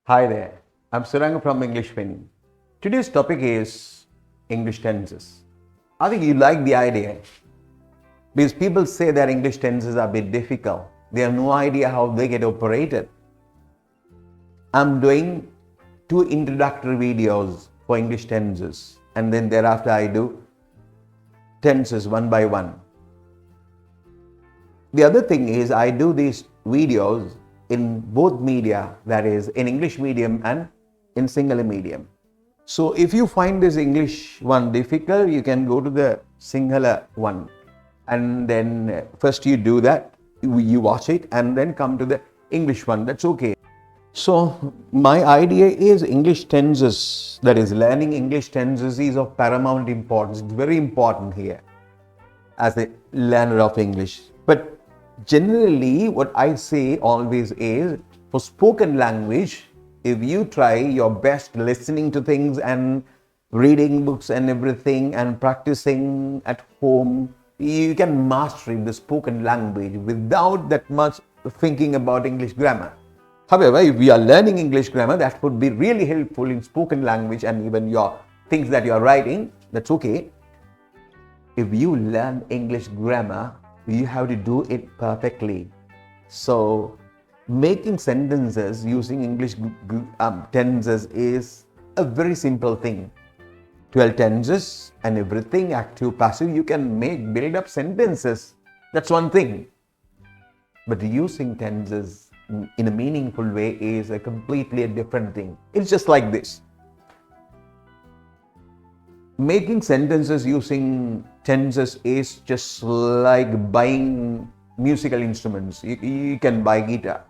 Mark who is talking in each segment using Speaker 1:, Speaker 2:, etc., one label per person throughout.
Speaker 1: Hi there, I'm Suranga from English Win. Today's topic is English tenses. I think you like the idea because people say that English tenses are a bit difficult. They have no idea how they get operated. I'm doing 2 introductory videos for English tenses, and then thereafter I do tenses one by one. The other thing is I do these videos in both media, that is in English medium and in Sinhala medium. So if you find this English one difficult, you can go to the Sinhala one, and then first you do that, you watch it, and then come to the English one. That's okay. So my idea is English tenses, that is learning English tenses is of paramount importance. It's very important here as a learner of English. But generally, what I say always is for spoken language, if you try your best listening to things and reading books and everything and practicing at home, you can master the spoken language without that much thinking about English grammar. However, if we are learning English grammar, that would be really helpful in spoken language and even your things that you are writing. That's okay. If you learn English grammar, you have to do it perfectly. So, making sentences using English tenses is a very simple thing. 12 tenses and everything, active, passive, you can build up sentences. That's one thing. But using tenses in a meaningful way is a completely different thing. It's just like this. Making sentences using tenses is just like buying musical instruments. You can buy guitar,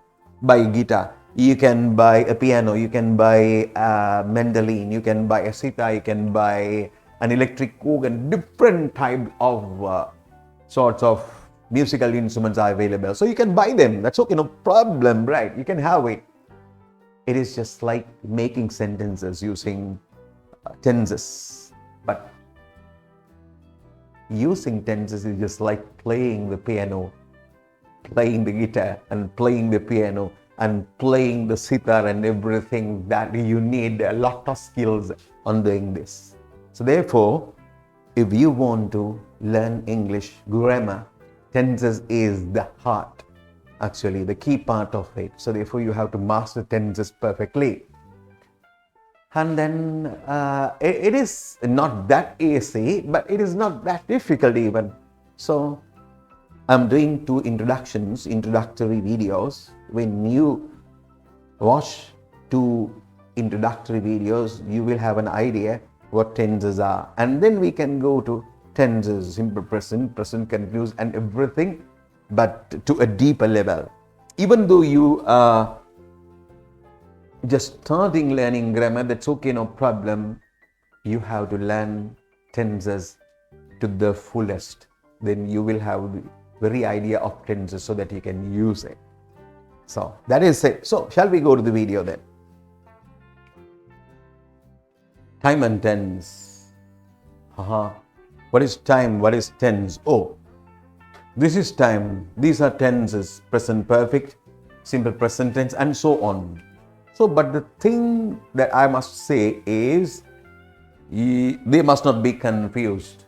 Speaker 1: you can buy a piano, you can buy a mandolin, you can buy a sitar, you can buy an electric organ. Different type of sorts of musical instruments are available. So you can buy them. That's okay, no problem, right? You can have it. It is just like making sentences using tenses. But using tenses is just like playing the piano, playing the guitar and playing the piano and playing the sitar and everything, that you need a lot of skills on doing this. So therefore, if you want to learn English grammar, tenses is the heart, actually the key part of it. So therefore, you have to master tenses perfectly. And then it is not that easy, but it is not that difficult even. So I'm doing 2 introductory videos. When you watch 2 introductory videos, you will have an idea what tenses are. And then we can go to tenses, simple present, present continuous and everything, but to a deeper level. Even though you are just starting learning grammar, that's okay, no problem. You have to learn tenses to the fullest. Then you will have the very idea of tenses so that you can use it. So that is it. So shall we go to the video then? Time and tense. What is time? What is tense? Oh, this is time. These are tenses, present perfect, simple present tense, and so on. So, but the thing that I must say is, they must not be confused.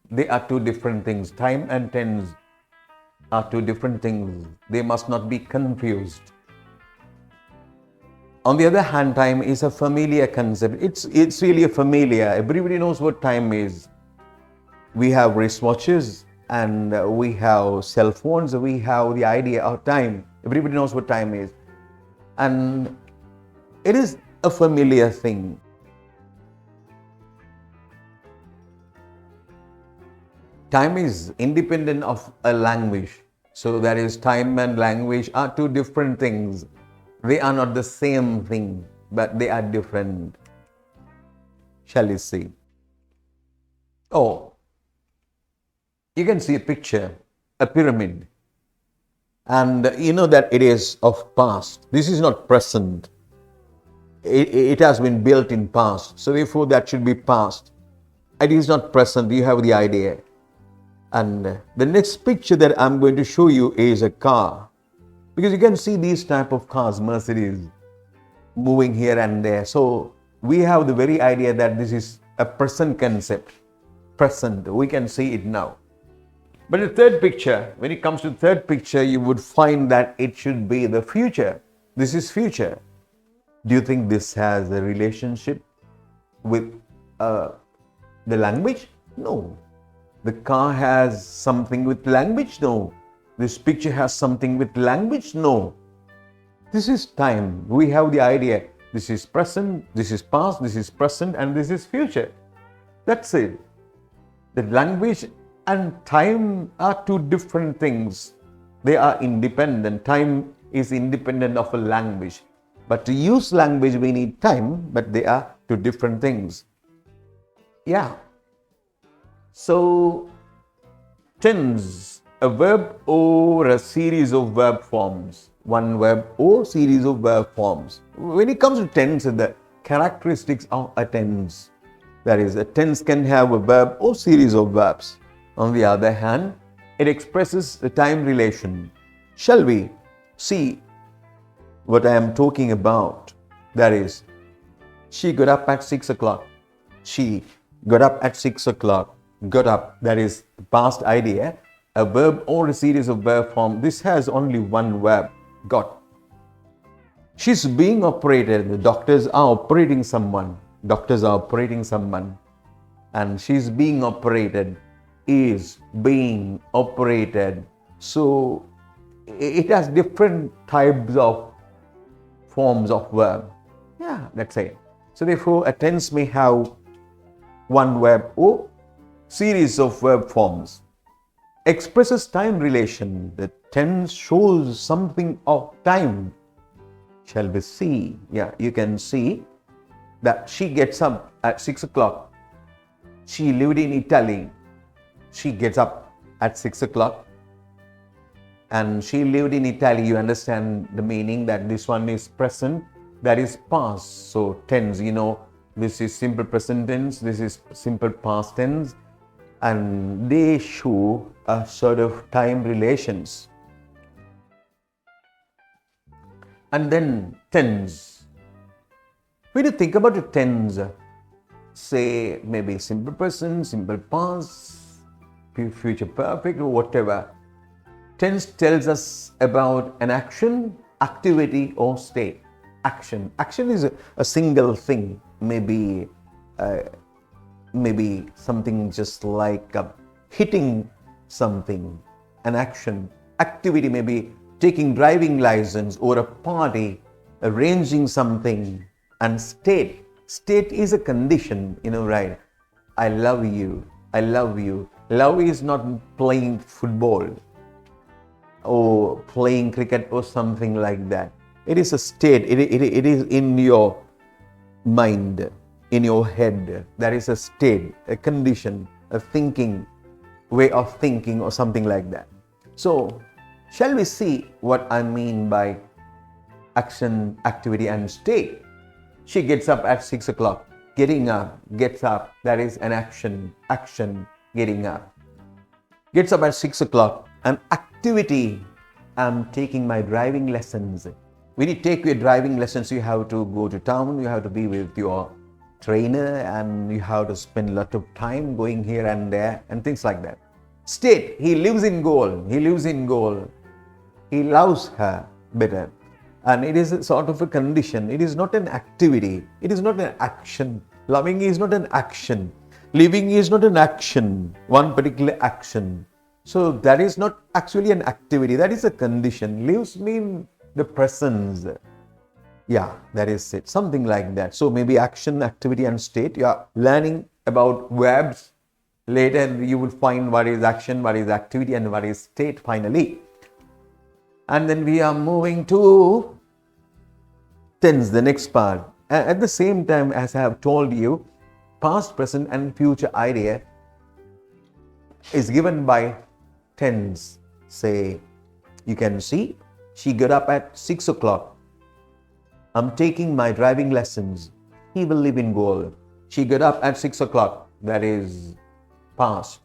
Speaker 1: They are 2 different things. Time and tense are 2 different things. They must not be confused. On the other hand, time is a familiar concept. It's really a familiar. Everybody knows what time is. We have wristwatches and we have cell phones. We have the idea of time. Everybody knows what time is. And it is a familiar thing. Time is independent of a language. So that is, time and language are 2 different things. They are not the same thing, but they are different. Shall we see? Oh, you can see a picture, a pyramid. And you know that it is of past. This is not present. It has been built in past. So therefore that should be past. It is not present. You have the idea. And the next picture that I'm going to show you is a car. Because you can see these type of cars, Mercedes. moving here and there. So we have the very idea that this is a present concept. Present, we can see it now. But the third picture, when it comes to the third picture, you would find that it should be the future. This is future. Do you think this has a relationship with the language? No. The car has something with language? No. This picture has something with language? No. This is time. We have the idea. This is present, this is past, this is present, and this is future. That's it. The language and time are two different things. They are independent. Time is independent of a language. But to use language, we need time, but they are two different things. Yeah. So, tense, a verb or a series of verb forms. One verb or series of verb forms. When it comes to tense, the characteristics of a tense. That is, a tense can have a verb or series of verbs. On the other hand, it expresses the time relation. Shall we see what I am talking about? That is, she got up at 6 o'clock. She got up at 6 o'clock. Got up, that is the past idea. A verb or a series of verb form. This has only one verb, got. She's being operated. The doctors are operating someone. Doctors are operating someone. And she's being operated. Is being operated. So it has different types of forms of verb. Yeah, that's it. So therefore, a tense may have one verb or series of verb forms. Expresses time relation. The tense shows something of time. Shall we see? Yeah, you can see that she gets up at 6 o'clock. She lived in Italy. She gets up at 6 o'clock. And she lived in Italy. You understand the meaning that this one is present, that is past. So tense, this is simple present tense, this is simple past tense. And they show a sort of time relations. And then tense. When you think about a tense, say maybe simple present, simple past, future perfect, or whatever. Tense tells us about an action, activity, or state. Action. Action is a single thing. Maybe something just like hitting something, an action. Activity may be taking driving license or a party, arranging something. And state is a condition, right? I love you. I love you. Love is not playing football or playing cricket or something like that. It is a state. It is in your mind, in your head. There is a state, a condition, a thinking, way of thinking or something like that. So, shall we see what I mean by action, activity and state? She gets up at 6 o'clock. Getting up, gets up, that is an action, getting up. Gets up at 6 o'clock. An activity, I'm taking my driving lessons. When you take your driving lessons, you have to go to town, you have to be with your trainer, and you have to spend a lot of time going here and there and things like that. State, he lives in goal. He loves her better. And it is a sort of a condition. It is not an activity. It is not an action. Loving is not an action. Living is not an action, one particular action. So that is not actually an activity. That is a condition. Lives mean the presence. Yeah, that is it. Something like that. So maybe action, activity and state. You are learning about verbs. Later you will find what is action, what is activity and what is state finally. And then we are moving to tense, the next part. At the same time, as I have told you, past, present and future idea is given by tense. Say, you can see, she got up at 6 o'clock. I'm taking my driving lessons. He will live in goal. She got up at 6 o'clock. That is past.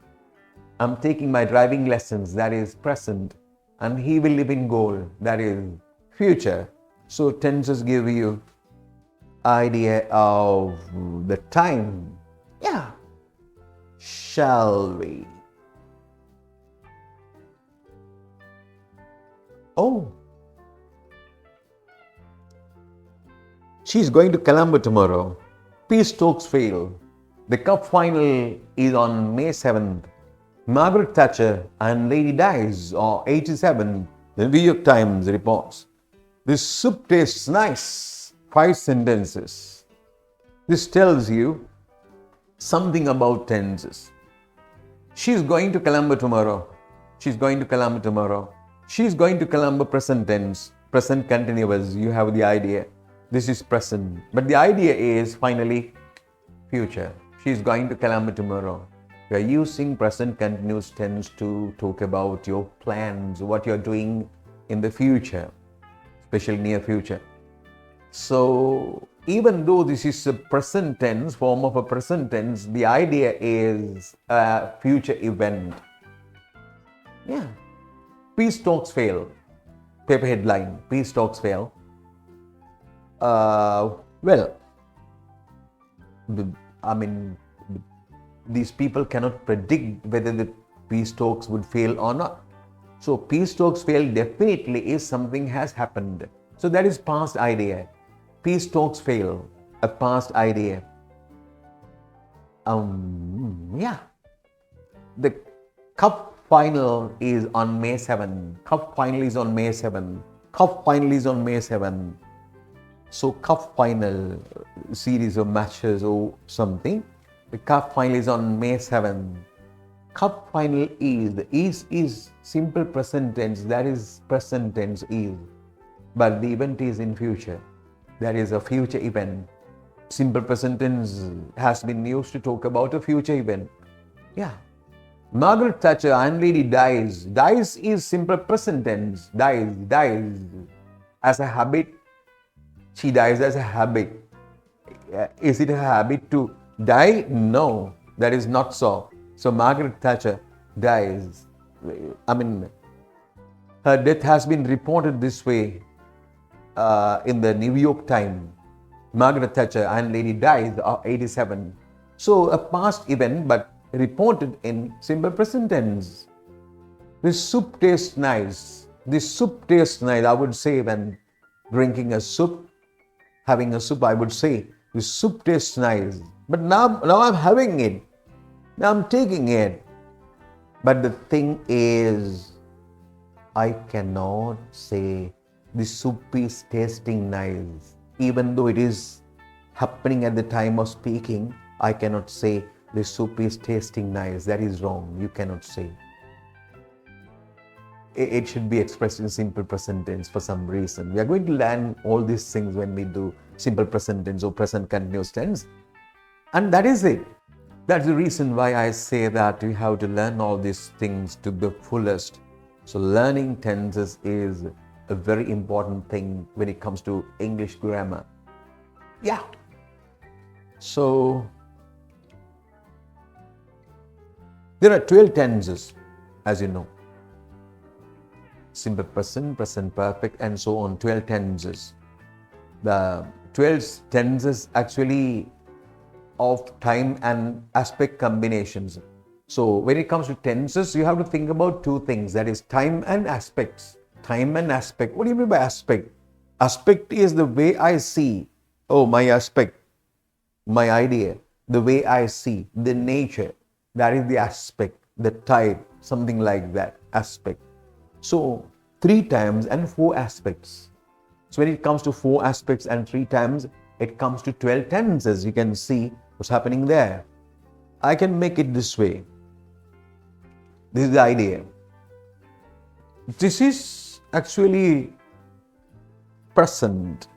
Speaker 1: I'm taking my driving lessons. That is present. And he will live in goal. That is future. So tenses give you idea of the time. Yeah. Shall we? Oh, she's going to Colombo tomorrow. Peace talks fail. The cup final is on May 7th. Margaret Thatcher and Lady Dies, or 87, the New York Times reports. This soup tastes nice. 5 sentences. This tells you something about tenses. She's going to Colombo tomorrow. She's going to Colombo tomorrow. She's going to Colombo present tense, present continuous. You have the idea. This is present. But the idea is finally future. She's going to Colombo tomorrow. You are using present continuous tense to talk about your plans, what you're doing in the future, especially near future. So even though this is a present tense, form of a present tense, the idea is a future event. Yeah. Peace talks fail. Paper headline, peace talks fail. These people cannot predict whether the peace talks would fail or not. So peace talks fail definitely is something has happened. So that is past idea. Peace talks fail, a past idea. Yeah. The cup final is on May 7. Cup final is on May 7. Cup final is on May 7. So cup final, series of matches or something. The cup final is on May 7. Cup final is simple present tense. That is present tense is. But the event is in future. That is a future event. Simple present tense has been used to talk about a future event. Yeah. Margaret Thatcher and Lady Dies. Dies is simple present tense. Dies. As a habit. She dies as a habit. Is it a habit to die? No, that is not so. So Margaret Thatcher dies. Her death has been reported this way in the New York Times. Margaret Thatcher and Lady Dies are 87. So a past event, but reported in simple present tense. This soup tastes nice. This soup tastes nice. I would say when drinking a soup, having a soup, I would say this soup tastes nice. But now I'm having it. Now I'm taking it. But the thing is, I cannot say the soup is tasting nice. Even though it is happening at the time of speaking, I cannot say the soup is tasting nice. That is wrong. You cannot say. It should be expressed in simple present tense for some reason. We are going to learn all these things when we do simple present tense or present continuous tense. And that is it. That's the reason why I say that we have to learn all these things to the fullest. So learning tenses is a very important thing when it comes to English grammar. Yeah. So there are 12 tenses, as you know. Simple present, present perfect, and so on, 12 tenses. The 12 tenses actually of time and aspect combinations. So when it comes to tenses, you have to think about two things, that is time and aspects. Time and aspect. What do you mean by aspect? Aspect is the way I see. Oh, my aspect, my idea, the way I see, the nature. That is the aspect, the type, something like that, aspect. So 3 times and 4 aspects. So when it comes to 4 aspects and 3 times, it comes to 12 tenses. You can see what's happening there. I can make it this way. This is the idea. This is actually present.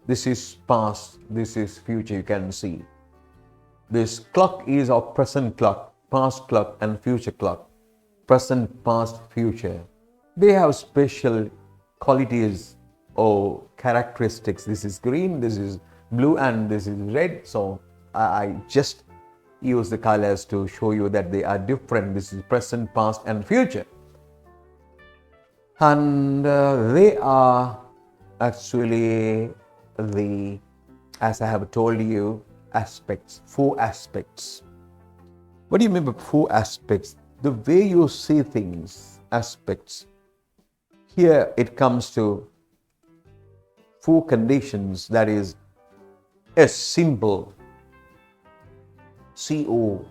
Speaker 1: This is past. This is future. You can see. This clock is our present clock, past clock and future clock. Present, past, future. They have special qualities or characteristics. This is green, this is blue, and this is red. So I just use the colors to show you that they are different. This is present, past, and future. And they are actually the as I have told you, aspects, 4 aspects. What do you mean by 4 aspects? The way you see things, aspects. Here it comes to 4 conditions, that is S, simple, CO,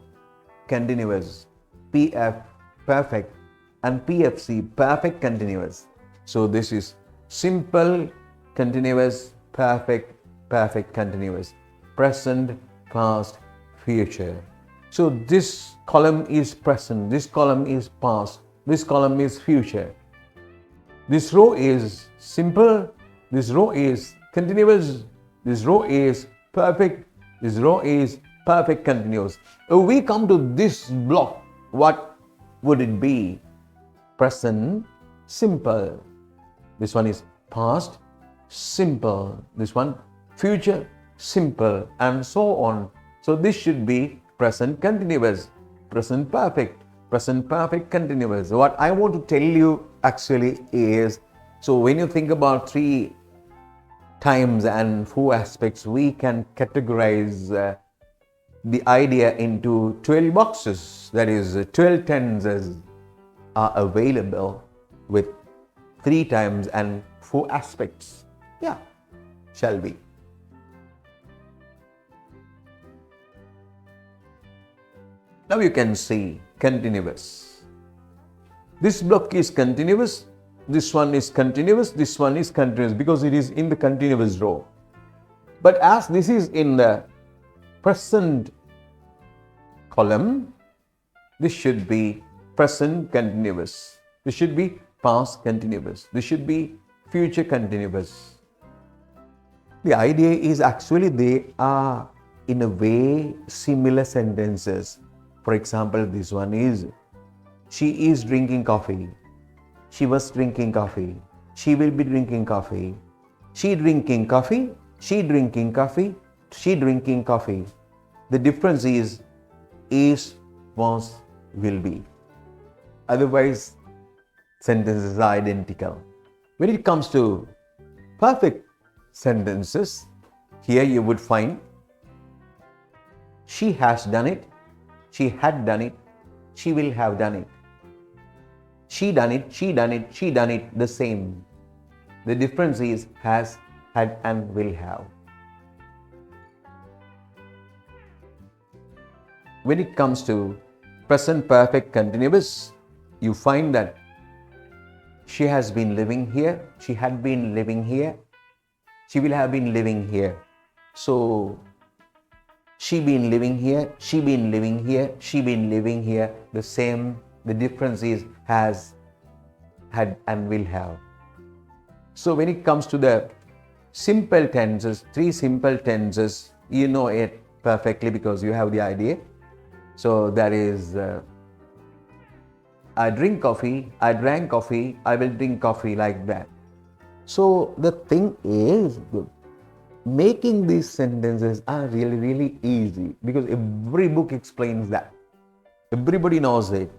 Speaker 1: continuous, PF, perfect, and PFC, perfect continuous. So this is simple, continuous, perfect, perfect continuous, present, past, future. So this column is present, this column is past, this column is future. This row is simple, this row is continuous, this row is perfect, this row is perfect continuous. If we come to this block, what would it be? Present, simple. This one is past, simple. This one, future, simple, and so on. So this should be present continuous, present perfect continuous. What I want to tell you actually is, so when you think about 3 times and 4 aspects, we can categorize the idea into 12 boxes. That is, 12 tenses are available with 3 times and 4 aspects. Yeah, shall we? Now you can see continuous. This block is continuous, this one is continuous, this one is continuous because it is in the continuous row. But as this is in the present column, this should be present continuous. This should be past continuous. This should be future continuous. The idea is actually they are in a way similar sentences. For example, this one is, she is drinking coffee. She was drinking coffee. She will be drinking coffee. She drinking coffee. She drinking coffee. She drinking coffee. The difference is, was, will be. Otherwise, sentences are identical. When it comes to perfect sentences, here you would find, she has done it. She had done it, she will have done it. She done it, she done it, she done it, the same. The difference is has, had, and will have. When it comes to present perfect continuous, you find that she has been living here, she had been living here, she will have been living here. So, she been living here, she been living here, she been living here, the same. The difference is has, had, and will have. So when it comes to the simple tenses, 3 simple tenses, you know it perfectly because you have the idea. So that is, I drink coffee, I drank coffee, I will drink coffee, like that. So the thing is, making these sentences are really, really easy because every book explains that. Everybody knows it.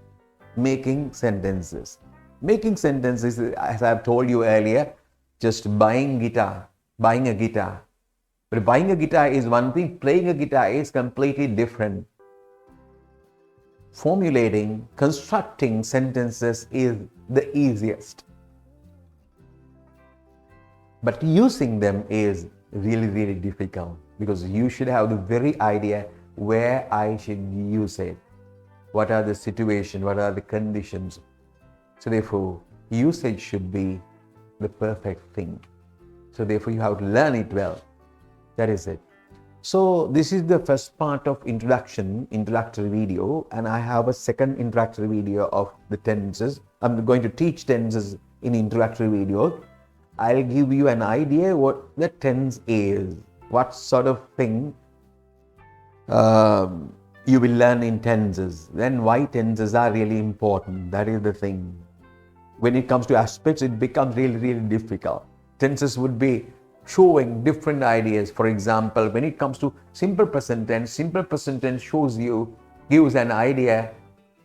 Speaker 1: Making sentences. Making sentences, as I've told you earlier, just buying a guitar. But buying a guitar is one thing, playing a guitar is completely different. Formulating, constructing sentences is the easiest. But using them is really, really difficult because you should have the very idea where I should use it. What are the situations, what are the conditions. So therefore, usage should be the perfect thing. So therefore, you have to learn it well. That is it. So this is the first part of introductory video, and I have a second introductory video of the tenses. I'm going to teach tenses in introductory video. I'll give you an idea what the tense is, what sort of thing you will learn in tenses, then why tenses are really important. That is the thing. When it comes to aspects, it becomes really, really difficult. Tenses would be showing different ideas. For example, when it comes to simple present tense gives an idea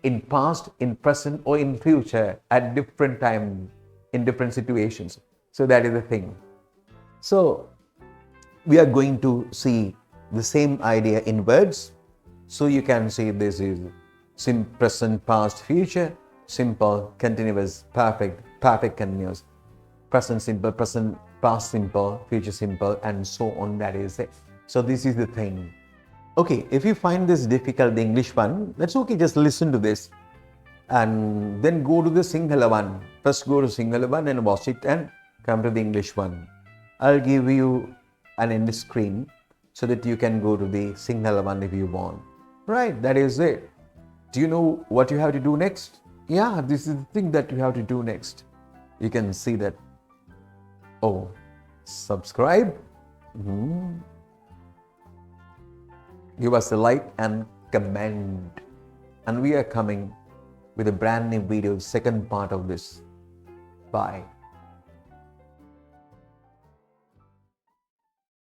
Speaker 1: in past, in present, or in future at different time, in different situations. So that is the thing. So we are going to see the same idea in words. So you can see this is present, past, future, simple, continuous, perfect, perfect continuous, present simple, present, past simple, future simple, and so on. That is it. So this is the thing. Okay, if you find this difficult, the English one, that's okay. Just listen to this and then go to the Sinhala one. First go to Sinhala one and watch it and come to the English one. I'll give you an end screen so that you can go to the Sinhala one if you want. Right, that is it. Do you know what you have to do next? Yeah, this is the thing that you have to do next. You can see that. Oh, subscribe. Give us a like and comment. And we are coming with a brand new video, second part of this. Bye.